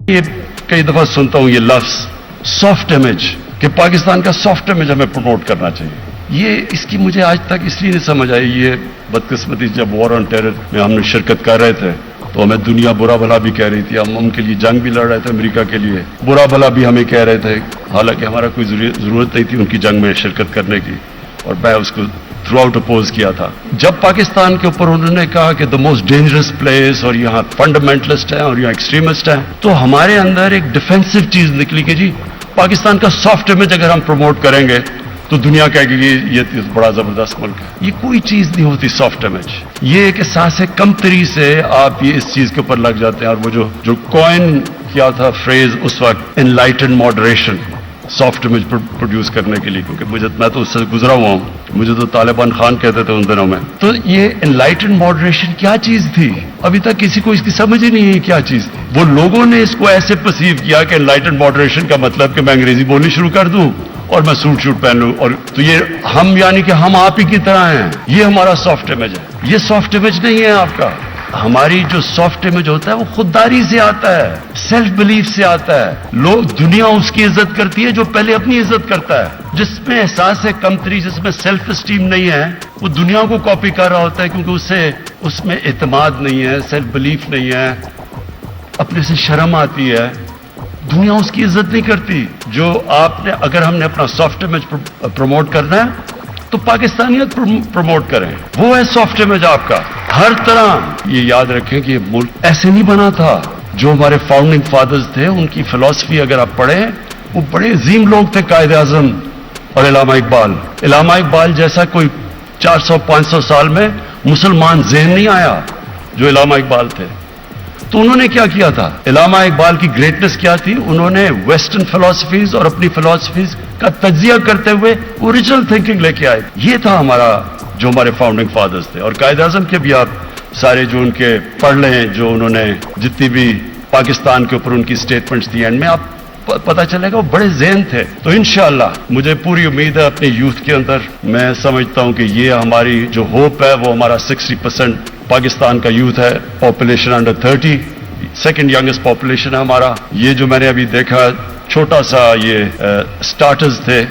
یہ کئی دفعہ سنتا ہوں یہ لفظ سافٹ امیج کہ پاکستان کا سافٹ امیج ہمیں پروموٹ کرنا چاہیے. یہ اس کی مجھے آج تک اس لیے نہیں سمجھ آئی. یہ بدقسمتی جب وار آن ٹیرر میں ہم نے شرکت کر رہے تھے تو ہمیں دنیا برا بھلا بھی کہہ رہی تھی. ہم ان کے لیے جنگ بھی لڑ رہے تھے, امریکہ کے لیے برا بھلا بھی ہمیں کہہ رہے تھے, حالانکہ ہمارا کوئی ضرورت نہیں تھی ان کی جنگ میں شرکت کرنے کی, اور میں اس کو تھرو آؤٹ اپوز کیا تھا. جب پاکستان کے اوپر انہوں نے کہا کہ دا موسٹ ڈینجرس پلیس اور یہاں فنڈامنٹلسٹ ہیں اور یہاں ایکسٹریمسٹ ہیں, تو ہمارے اندر ایک ڈیفینسو چیز نکلی کہ جی پاکستان کا سافٹ امیج اگر ہم پروموٹ کریں گے تو دنیا کہے گی یہ بڑا زبردست ملک ہے. یہ کوئی چیز نہیں ہوتی سافٹ امیج. یہ ایک احساس کمتری سے آپ یہ اس چیز کے اوپر لگ جاتے ہیں. اور وہ جو کوئن کیا تھا فریز اس وقت, enlightened moderation, soft image produce کرنے کے لیے, کیونکہ میں تو اس سے گزرا ہوا ہوں, مجھے تو طالبان خان کہتے تھے ان دنوں میں. تو یہ انلائٹنڈ ماڈریشن کیا چیز تھی ابھی تک کسی کو اس کی سمجھ ہی نہیں ہے کیا چیز تھی. وہ لوگوں نے اس کو ایسے پرسیو کیا کہ انلائٹنڈ ماڈریشن کا مطلب کہ میں انگریزی بولنی شروع کر دوں اور میں سوٹ شوٹ پہن لوں, اور تو یہ ہم یعنی کہ ہم آپ ہی کی طرح ہیں, یہ ہمارا سافٹ امیج ہے. یہ سافٹ امیج نہیں ہے آپ کا. ہماری جو سافٹ امیج ہوتا ہے وہ خودداری سے آتا ہے, سیلف بلیف سے آتا ہے. لوگ دنیا اس کی عزت کرتی ہے جو پہلے اپنی عزت کرتا ہے. جس میں احساس ہے کمتری, جس میں سیلف اسٹیم نہیں ہے, وہ دنیا کو کاپی کر رہا ہوتا ہے, کیونکہ اس میں اعتماد نہیں ہے, سیلف بلیف نہیں ہے, اپنے سے شرم آتی ہے. دنیا اس کی عزت نہیں کرتی. جو آپ نے, اگر ہم نے اپنا سافٹ امیج پروموٹ کرنا ہے تو پاکستانیت پروموٹ کریں, وہ ہے سافٹ امیج آپ کا ہر طرح. یہ یاد رکھیں کہ یہ ملک ایسے نہیں بنا تھا. جو ہمارے فاؤنڈنگ فادرز تھے ان کی فلسفی اگر آپ پڑھیں, وہ بڑے عظیم لوگ تھے. قائد اعظم اور علامہ اقبال. علامہ اقبال جیسا کوئی 400-500 سال میں مسلمان ذہن نہیں آیا جو علامہ اقبال تھے. تو انہوں نے کیا کیا تھا؟ علامہ اقبال کی گریٹنس کیا تھی؟ انہوں نے ویسٹرن فلسفیز اور اپنی فلسفیز کا تجزیہ کرتے ہوئے اوریجنل تھنکنگ لے کے آئے. یہ تھا ہمارا, جو ہمارے فاؤنڈنگ فادرز تھے. اور قائد اعظم کے بھی آپ سارے جو ان کے پڑھ لیں, جو انہوں نے جتنی بھی پاکستان کے اوپر ان کی سٹیٹمنٹس دی, اینڈ میں آپ پتہ چلے گا وہ بڑے ذہن تھے. تو انشاءاللہ مجھے پوری امید ہے اپنے یوتھ کے اندر. میں سمجھتا ہوں کہ یہ ہماری جو ہوپ ہے وہ ہمارا 60% پاکستان کا یوتھ ہے, population under 30, second youngest population ہے ہمارا. یہ جو میں نے ابھی دیکھا چھوٹا سا یہ سٹارٹرز تھے,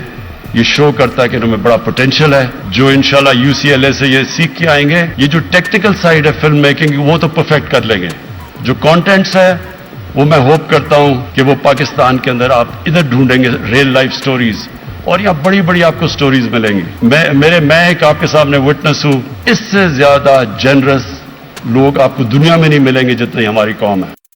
یہ شو کرتا ہے کہ انہوں میں بڑا پوٹینشیل ہے. جو انشاءاللہ UCLA سے یہ سیکھ کے آئیں گے, یہ جو ٹیکنیکل سائیڈ ہے فلم میکنگ وہ تو پرفیکٹ کر لیں گے. جو کانٹینٹس ہے وہ میں ہوپ کرتا ہوں کہ وہ پاکستان کے اندر آپ ادھر ڈھونڈیں گے ریل لائف سٹوریز, اور یہاں بڑی بڑی آپ کو سٹوریز ملیں گی. میں ایک آپ کے سامنے وٹنس ہوں. اس سے زیادہ جنرس لوگ آپ کو دنیا میں نہیں ملیں گے جتنی ہماری قوم ہے.